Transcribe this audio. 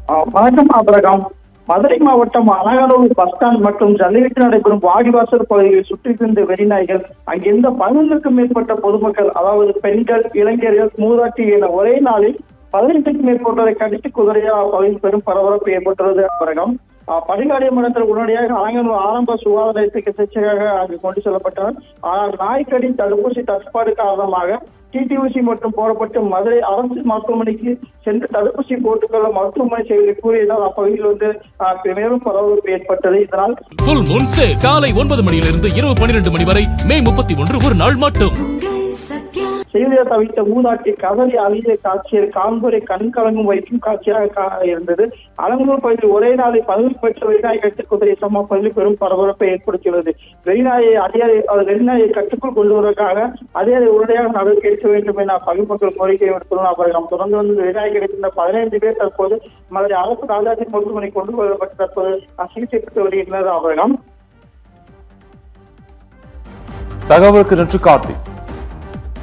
வணக்கம் ஆபரகம். மதுரை மாவட்டம் Alanganallur bus stand மற்றும் ஜல்லிக்கட்டு நடைபெறும் வாடிவாசல் பகுதியில் சுற்றி சென்ற வெறிநாய்கள் அங்கிருந்த 15க்கும் மேற்பட்ட பொதுமக்கள், அதாவது பெண்கள், இளைஞர்கள், மூதாட்டி என ஒரே நாளில் 15க்கும் மேற்பட்டவரை கடித்து குதிரையா பகுதியில் பெரும் பரபரப்பு ஏற்பட்டுள்ளது. ஆபரகம் பரிகாரிய மடத்தில் உடனடியாக அலங்காநல்லூர் ஆரம்ப சுகாதார நிலையத்துக்கு சிகிச்சைக்காக அங்கு கொண்டு செல்லப்பட்டனர். ஆனால் நாய்க்கடி தடுப்பூசி தட்டுப்பாடு காரணமாக டிடிஊசி மற்றும் போடப்பட்டு மதுரை அரசு மருத்துவமனைக்கு சென்று தடுப்பூசி போட்டுக்கொள்ள மருத்துவமனை செய்வதை கூறியதால் அப்பகுதியில் மேலும் பரபரப்பு ஏற்பட்டது. இதனால் காலை 9 மணியிலிருந்து இரவு 12 மணி வரை மே 31 ஒரு நாள் மட்டும் செய்தியை தவிர்த்த மூதாட்டி கதறி அழிய காட்சியில் காண்போரை கண் கலங்கும் வைக்கும் காட்சியாக இருந்தது. அலங்கூர் பகுதியில் ஒரே நாளில் 15 பெற்ற வெறிநாய் கட்டு குதிரை சம்பவ பகுதியில் பெரும் பரபரப்பை ஏற்படுத்தியுள்ளது. வெறிநாயை கட்டுக்குள் கொண்டு வருவதற்காக அதிகாரி உடனடியாக நடவடிக்கை எடுக்க வேண்டும் என பகுதி மக்கள் கோரிக்கை விடுத்துள்ளனர். அவர்கள் தொடர்ந்து வந்து வெறிநாய் கிடைத்திருந்த 15 பேர் தற்போது மதுரை அரசு ராஜாஜி மருத்துவமனை கொண்டு வரப்பட்டு தற்போது சிகிச்சை பெற்று வருகின்றனர். அவர்கள் தகவலுக்கு நன்றி கார்த்திக்.